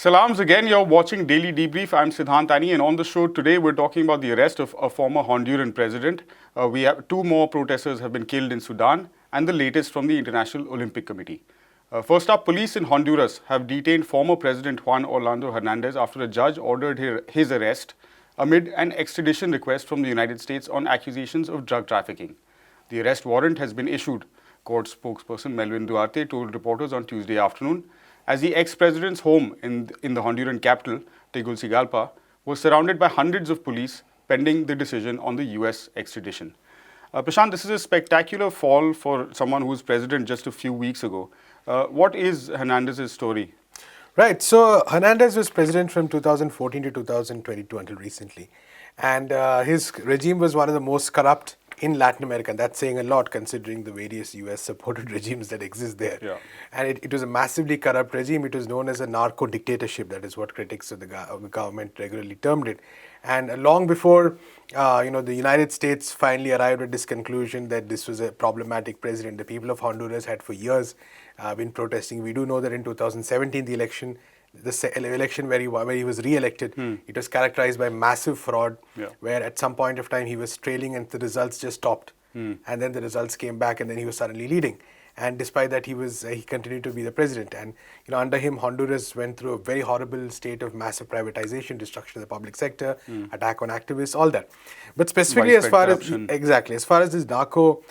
Salams again, you're watching Daily Debrief. I'm Siddhantani, and on the show today we're talking about the arrest of a former Honduran president. We have two more protesters have been killed in Sudan, and the latest from the International Olympic Committee. First up, police in Honduras have detained former President Juan Orlando Hernandez after a judge ordered his arrest amid an extradition request from the United States on accusations of drug trafficking. The arrest warrant has been issued, court spokesperson Melvin Duarte told reporters on Tuesday afternoon, as the ex-president's home in the Honduran capital, Tegucigalpa, was surrounded by hundreds of police pending the decision on the US extradition. Prashant, this is a spectacular fall for someone who was president just a few weeks ago. What is Hernandez's story? Right, so Hernandez was president from 2014 to 2022 until recently. And his regime was one of the most corrupt in Latin America. And that's saying a lot considering the various US-supported regimes that exist there. Yeah. And it was a massively corrupt regime. It was known as a narco-dictatorship. That is what critics of the government regularly termed it. And long before the United States finally arrived at this conclusion that this was a problematic president, the people of Honduras had for years been protesting. We do know that in 2017, the election where he was re-elected, it was characterized by massive fraud, where at some point of time he was trailing and the results just stopped. And then the results came back and then he was suddenly leading. And despite that, he continued to be the president. And under him, Honduras went through a very horrible state of massive privatization, destruction of the public sector, attack on activists, all that. But specifically, as far as this narco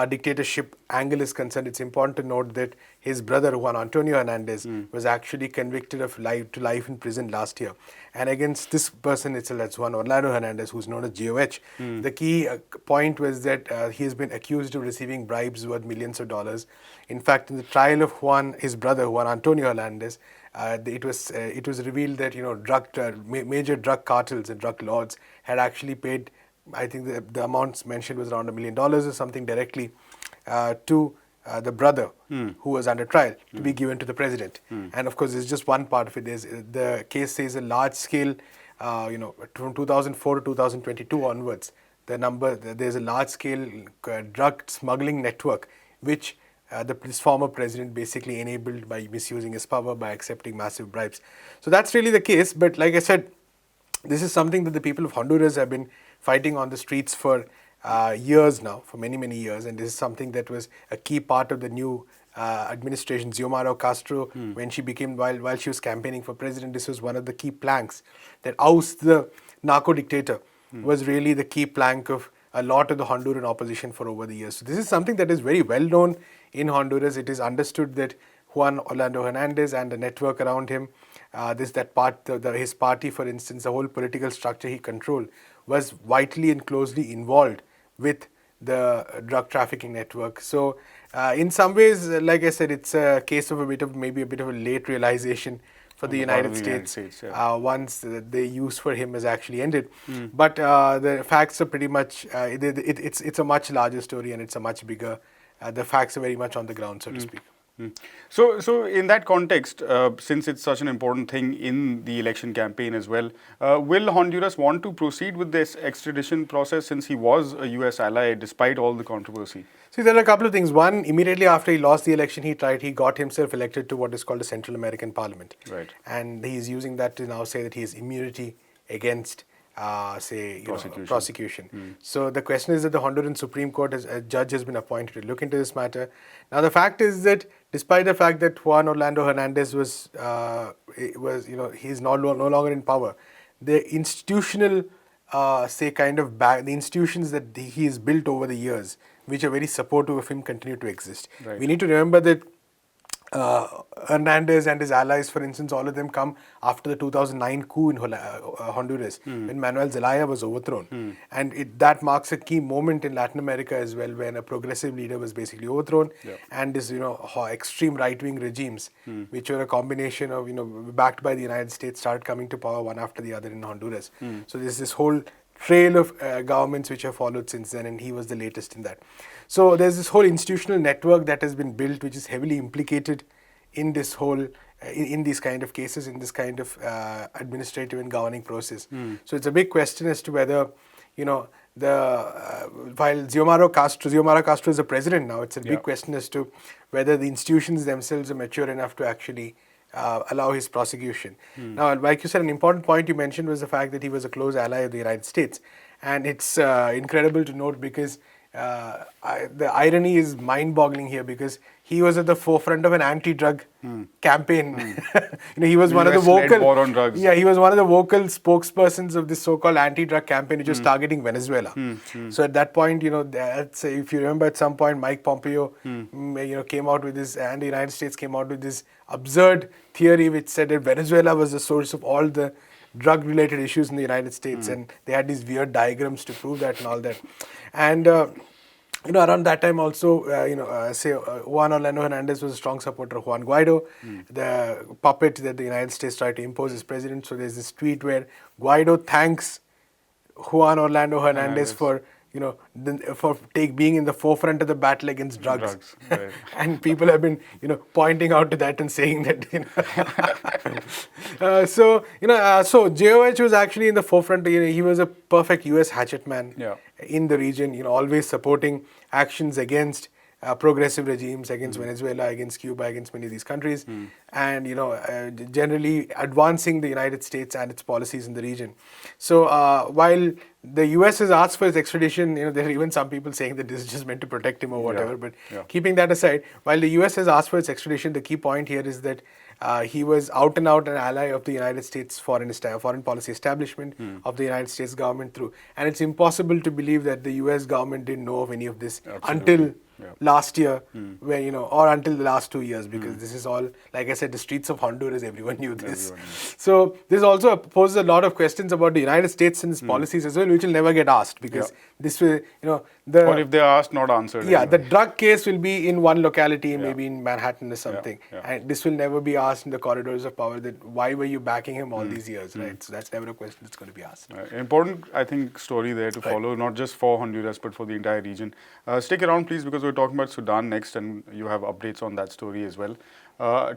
dictatorship angle is concerned, it's important to note that his brother Juan Antonio Hernandez was actually convicted of life in prison last year. And against this person itself, that's Juan Orlando Hernandez, who's known as GOH. The key point was that he has been accused of receiving bribes worth millions of dollars. In fact, in the trial of his brother Juan Antonio Hernandez, it was revealed that major drug cartels and drug lords had actually paid, I think the amounts mentioned was around $1 million or something directly to the brother who was under trial to be given to the president. And of course, this is just one part of it. The case says a large scale, from 2004 to 2022 onwards, there's a large scale drug smuggling network which this former president basically enabled by misusing his power, by accepting massive bribes. So that's really the case. But like I said, this is something that the people of Honduras have been fighting on the streets for years now, for many, many years. And this is something that was a key part of the new administration. Xiomara Castro, when she became, while she was campaigning for president, this was one of the key planks that oust the narco-dictator, was really the key plank of a lot of the Honduran opposition for over the years. So this is something that is very well known in Honduras. It is understood that Juan Orlando Hernandez and the network around him, his party, for instance, the whole political structure he controlled, was vitally and closely involved with the drug trafficking network. So in some ways, like I said, it's a case of maybe a bit of a late realization for the United States, once the use for him has actually ended. But the facts are pretty much, it's a much larger story and it's a much bigger, the facts are very much on the ground, so to speak. So in that context, since it's such an important thing in the election campaign as well, will Honduras want to proceed with this extradition process since he was a US ally despite all the controversy? See, there are a couple of things. One, immediately after he lost the election, he got himself elected to what is called the Central American Parliament. Right. And he's using that to now say that he has immunity against prosecution. So the question is that the Honduran Supreme Court, a judge has been appointed to look into this matter. Now the fact is that despite the fact that Juan Orlando Hernandez he's no longer in power, the institutional, the institutions that he has built over the years, which are very supportive of him, continue to exist. Right. We need to remember that Hernandez and his allies, for instance, all of them come after the 2009 coup in Honduras, when Manuel Zelaya was overthrown. And that marks a key moment in Latin America as well, when a progressive leader was basically overthrown, and this, extreme right-wing regimes, which were a combination of, backed by the United States, started coming to power one after the other in Honduras. So there's this whole trail of governments which have followed since then, and he was the latest in that. So there's this whole institutional network that has been built, which is heavily implicated in this whole, in these kind of cases, in this kind of administrative and governing process. So it's a big question as to whether, while Xiomara Castro is a president now, it's a big question as to whether the institutions themselves are mature enough to actually allow his prosecution. Now, like you said, an important point you mentioned was the fact that he was a close ally of the United States. And it's incredible to note because the irony is mind-boggling here because he was at the forefront of an anti-drug campaign. He was one of the US-led vocal war on drugs. Yeah, he was one of the vocal spokespersons of this so-called anti-drug campaign, which was targeting Venezuela. So at that point, that's, if you remember, at some point, Mike Pompeo, came out with this, and the United States came out with this absurd theory which said that Venezuela was the source of all the drug-related issues in the United States, and they had these weird diagrams to prove that and all that. And around that time also, Juan Orlando Hernandez was a strong supporter of Juan Guaido, the puppet that the United States tried to impose as president. So there's this tweet where Guaido thanks Juan Orlando Hernandez for being in the forefront of the battle against drugs. Right. And people have been pointing out to that and saying that so JOH was actually in the forefront. He was a perfect US hatchet man in the region, always supporting actions against progressive regimes, against Venezuela, against Cuba, against many of these countries, and generally advancing the United States and its policies in the region. So while the US has asked for his extradition, there are even some people saying that this is just meant to protect him or whatever. But keeping that aside, while the US has asked for its extradition, the key point here is that he was out and out an ally of the United States foreign policy establishment, of the United States government through. And it's impossible to believe that the US government didn't know of any of this until last year, when, or until the last 2 years, because this is all, like I said, the streets of Honduras, everyone knew this. So this also poses a lot of questions about the United States and its policies as well, which will never get asked, because this will, or if they are asked, not answered. Yeah, the drug case will be in one locality, maybe in Manhattan or something. And this will never be asked in the corridors of power that why were you backing him all these years, right? So that's never a question that's going to be asked. Important, I think, story there to follow, not just for Honduras, but for the entire region. Stick around, please, because we're talking about Sudan next, and you have updates on that story as well.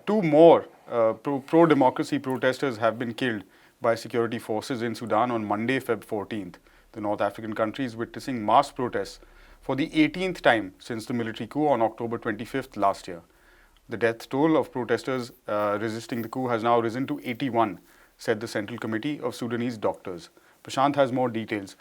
Two more pro-democracy protesters have been killed by security forces in Sudan on Monday, Feb 14th. The North African country is witnessing mass protests for the 18th time since the military coup on October 25th last year. The death toll of protesters resisting the coup has now risen to 81, said the Central Committee of Sudanese Doctors. Prashant has more details.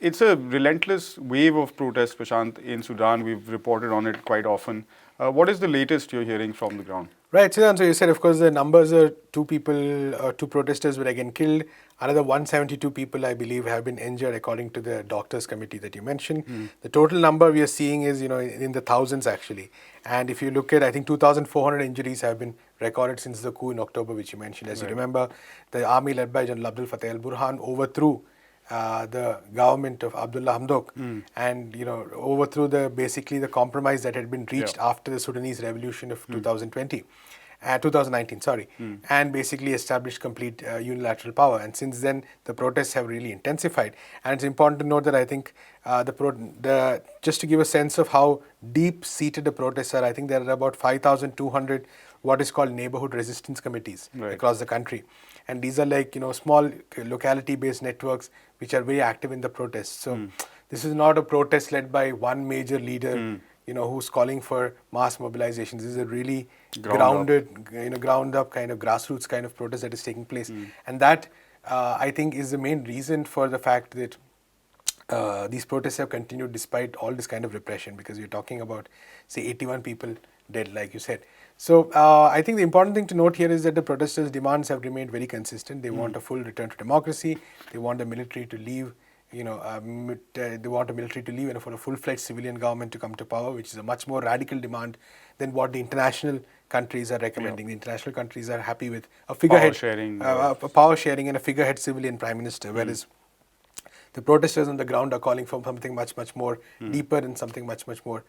It's a relentless wave of protests, Prashant, in Sudan. We've reported on it quite often. What is the latest you're hearing from the ground? Right, Siddhan, so you said, of course, the numbers are two protesters were again killed. Another 172 people, I believe, have been injured, according to the doctors' committee that you mentioned. The total number we are seeing is, in the thousands, actually. And if you look at, I think 2,400 injuries have been recorded since the coup in October, which you mentioned. As you remember, the army led by General Abdel Fattah al-Burhan overthrew the government of Abdullah Hamdok and overthrew basically the compromise that had been reached after the Sudanese revolution of 2019, and basically established complete unilateral power. And since then, the protests have really intensified. And it's important to note that I think just to give a sense of how deep-seated the protests are, I think there are about 5,200 what is called neighborhood resistance committees across the country. And these are like, small locality-based networks which are very active in the protests. So this is not a protest led by one major leader, who's calling for mass mobilization. This is a really ground up kind of grassroots kind of protest that is taking place. And that, I think, is the main reason for the fact that these protests have continued despite all this kind of repression, because we're talking about, say, 81 people dead, like you said. So I think the important thing to note here is that the protesters' demands have remained very consistent. They want a full return to democracy. They want the military to leave. They want a military to leave and for a full-fledged civilian government to come to power, which is a much more radical demand than what the international countries are recommending. The international countries are happy with a figurehead, power sharing and a figurehead civilian prime minister, whereas the protesters on the ground are calling for something much, much more deeper and something much, much more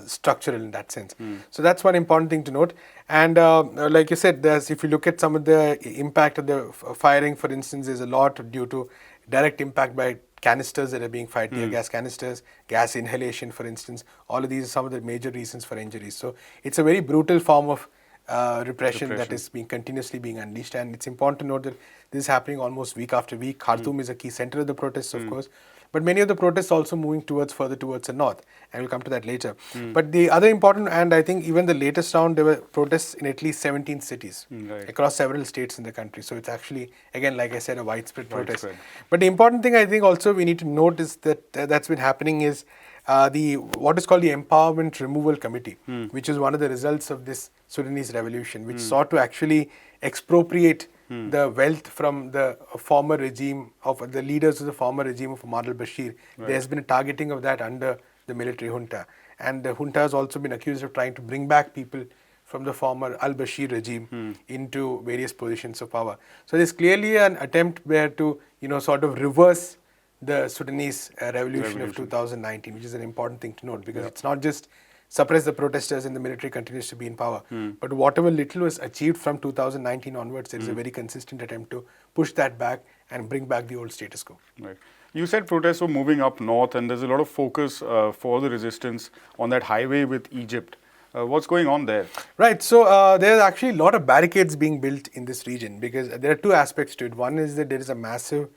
structural in that sense. So that's one important thing to note. And like you said, if you look at some of the impact of the firing, for instance, there's a lot due to direct impact by canisters that are being fired, tear gas canisters, gas inhalation, for instance. All of these are some of the major reasons for injuries. So it's a very brutal form of repression that is being continuously being unleashed. And it's important to note that this is happening almost week after week. Khartoum is a key center of the protests, of course, but many of the protests also moving further towards the north, and we'll come to that later. But the other important, and I think even the latest round, there were protests in at least 17 cities across several states in the country. So it's actually, again, like I said, a widespread protest. But the important thing I think also we need to note is that that's been happening is the what is called the Empowerment Removal Committee, which is one of the results of this Sudanese revolution, which sought to actually expropriate the wealth from the former regime of the leaders of the former regime of Omar al-Bashir. There has been a targeting of that under the military junta, and the junta has also been accused of trying to bring back people from the former al-Bashir regime into various positions of power. So there's clearly an attempt there to sort of reverse the Sudanese revolution of 2019, which is an important thing to note, because it's not just suppress the protesters and the military continues to be in power, but whatever little was achieved from 2019 onwards, there is a very consistent attempt to push that back and bring back the old status quo. Right. You said protests were moving up north, and there's a lot of focus for the resistance on that highway with Egypt. What's going on there? Right. So there's actually a lot of barricades being built in this region, because there are two aspects to it. One is that there is a massive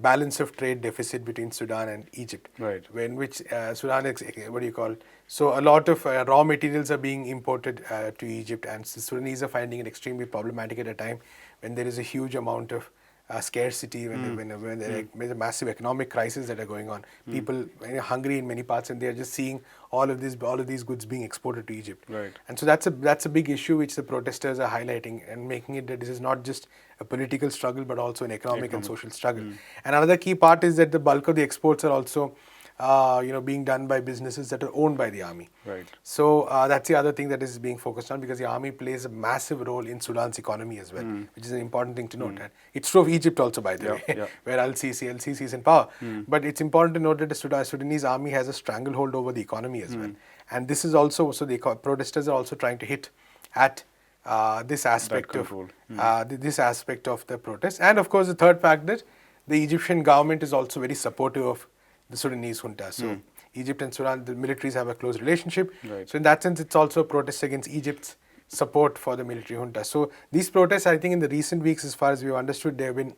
balance of trade deficit between Sudan and Egypt, right? In which Sudan is, so a lot of raw materials are being imported to Egypt, and Sudanese are finding it extremely problematic at a time when there is a huge amount of scarcity, when there's a massive economic crisis that are going on. People are hungry in many parts, and they are just seeing all of these goods being exported to Egypt. Right. And so that's a big issue which the protesters are highlighting and making it that this is not just a political struggle but also an economic and social struggle. And another key part is that the bulk of the exports are also being done by businesses that are owned by the army. Right. So that's the other thing that is being focused on, because the army plays a massive role in Sudan's economy as well, which is an important thing to note. And it's true of Egypt also, by the way, where LCC is in power. But it's important to note that the Sudanese army has a stranglehold over the economy as well. And this is also, so the protesters are also trying to hit at this aspect of the protest. And of course, the third fact that the Egyptian government is also very supportive of the Sudanese junta. So Egypt and Sudan, the militaries have a close relationship. Right. So in that sense, it's also a protest against Egypt's support for the military junta. So these protests, I think in the recent weeks, as far as we've understood, they have been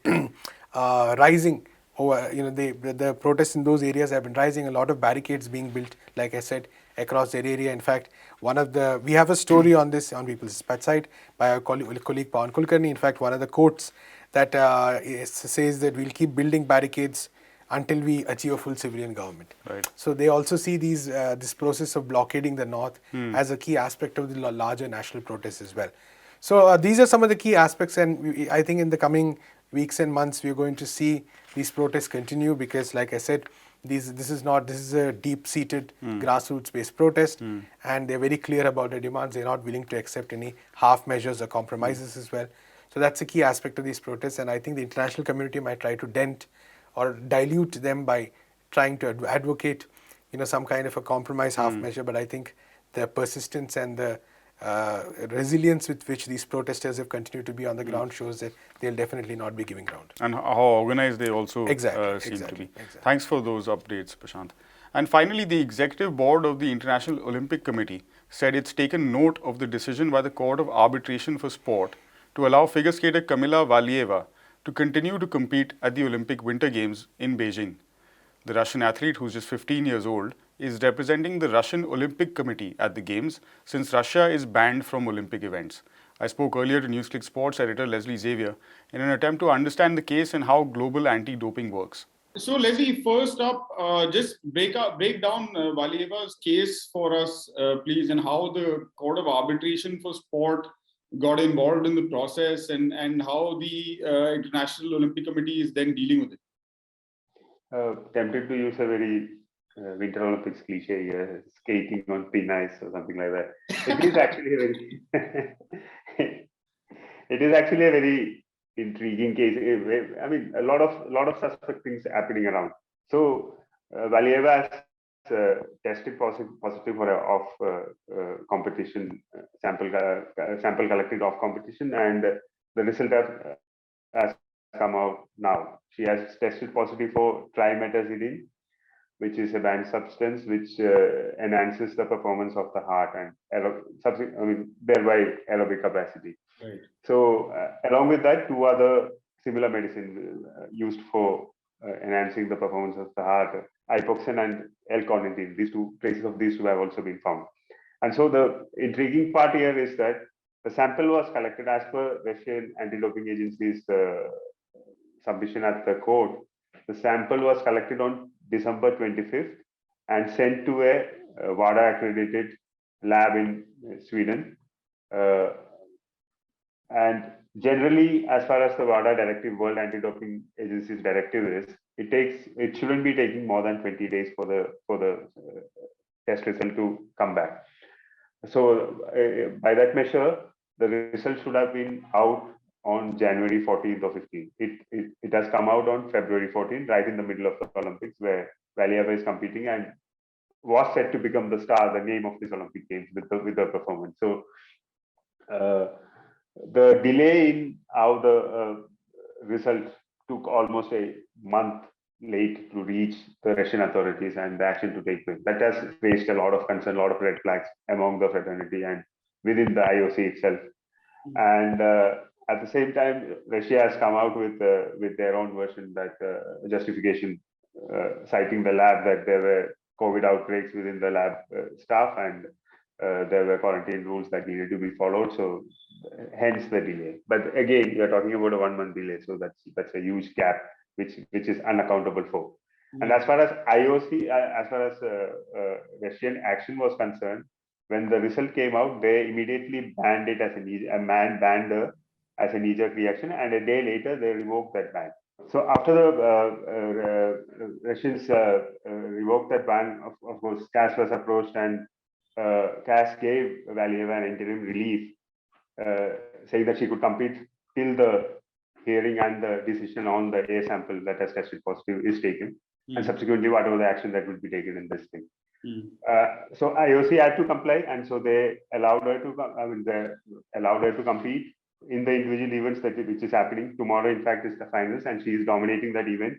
rising over, the protests in those areas have been rising. A lot of barricades being built, like I said, across their area. In fact, we have a story on this on People's Dispatch site by our colleague Pawan Kulkarni. In fact, one of the quotes that says that we'll keep building barricades until we achieve a full civilian government. Right. So they also see this process of blockading the north as a key aspect of the larger national protests as well. So these are some of the key aspects, and I think in the coming weeks and months we're going to see these protests continue, because, like I said, this is a deep-seated grassroots-based protest, and they're very clear about their demands. They're not willing to accept any half measures or compromises as well. So that's a key aspect of these protests, and I think the international community might try to dent or dilute them by trying to advocate, some kind of a compromise half measure. But I think the persistence and the resilience with which these protesters have continued to be on the ground shows that they'll definitely not be giving ground. And how organized they also seem to be. Thanks for those updates, Prashant. And finally, the executive board of the International Olympic Committee said it's taken note of the decision by the Court of Arbitration for Sport to allow figure skater Kamila Valieva to continue to compete at the Olympic Winter Games in Beijing. The Russian athlete, who's just 15 years old, is representing the Russian Olympic Committee at the Games, since Russia is banned from Olympic events. I spoke earlier to NewsClick Sports editor Leslie Xavier in an attempt to understand the case and how global anti-doping works. So Leslie, first up, just break down Valieva's case for us, please, and how the Court of Arbitration for Sport got involved in the process, and how the International Olympic Committee is then dealing with it. Tempted to use a very Winter Olympics cliche here, skating on thin ice or something like that. It is actually a very intriguing case. I mean, a lot of suspect things happening around. So Valieva has tested positive for competition sample collected off competition, and the result has come out now. She has tested positive for trimetazidine, which is a banned substance which enhances the performance of the heart and thereby aerobic capacity. Right. So along with that, two other similar medicines used for enhancing the performance of the heart, ipoxan and L-carnitine. These two traces of these two have also been found. And so the intriguing part here is that the sample was collected as per Russian anti-doping agency's submission at the court. The sample was collected on December 25th and sent to a WADA accredited lab in Sweden. And generally, as far as the WADA directive, World Anti-Doping Agency's directive is, it shouldn't be taking more than 20 days for the test result to come back. So by that measure, the result should have been out on January 14th or 15th. It has come out on February 14th, right in the middle of the Olympics, where Valieva is competing and was set to become the star, the name of this Olympic Games with the performance. So the delay in how the result took almost a month late to reach the Russian authorities and the action to take place. That has raised a lot of concern, a lot of red flags among the fraternity and within the IOC itself. And at the same time, Russia has come out with their own version, that justification, citing the lab, that there were COVID outbreaks within the lab staff and there were quarantine rules that needed to be followed. So hence the delay. But again, you're talking about a 1 month delay. So that's a huge gap, which is unaccountable for. And as far as IOC, as far as Russian action was concerned, when the result came out, they immediately banned it as a man banned as a knee-jerk reaction, and a day later they revoked that ban. So after the Russians revoked that ban, of course, CAS was approached, and CAS gave Valieva an interim relief, saying that she could compete till the hearing and the decision on the A sample that has tested positive is taken, and subsequently whatever the action that would be taken in this thing. So IOC had to comply, and so they allowed her to compete in the individual events which is happening tomorrow. In fact, is the finals, and she is dominating that event,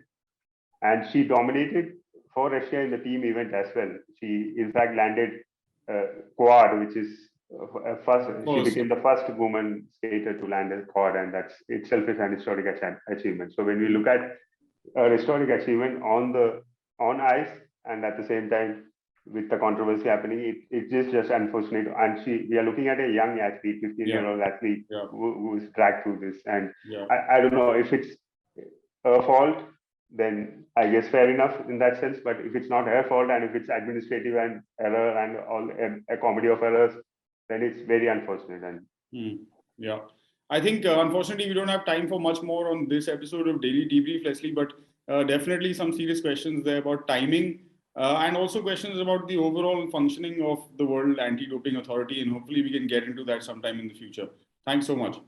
and she dominated for Russia in the team event as well. She in fact landed quad, which is she became the first woman skater to land a quad, and that's itself is an historic achievement. So when we look at a historic achievement on ice, and at the same time with the controversy happening, it is just unfortunate. And we are looking at a young athlete, 15-year-old athlete who is dragged through this. And I don't know if it's her fault, then I guess fair enough in that sense. But if it's not her fault, and if it's administrative and error and all a comedy of errors, then it's very unfortunate. And I think unfortunately we don't have time for much more on this episode of Daily Debrief, Leslie, but definitely some serious questions there about timing. And also questions about the overall functioning of the World Anti-Doping Authority, and hopefully we can get into that sometime in the future. Thanks so much.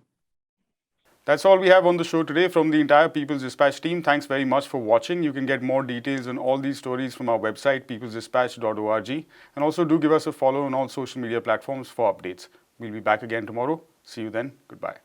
That's all we have on the show today from the entire People's Dispatch team. Thanks very much for watching. You can get more details on all these stories from our website, peoplesdispatch.org. And also do give us a follow on all social media platforms for updates. We'll be back again tomorrow. See you then. Goodbye.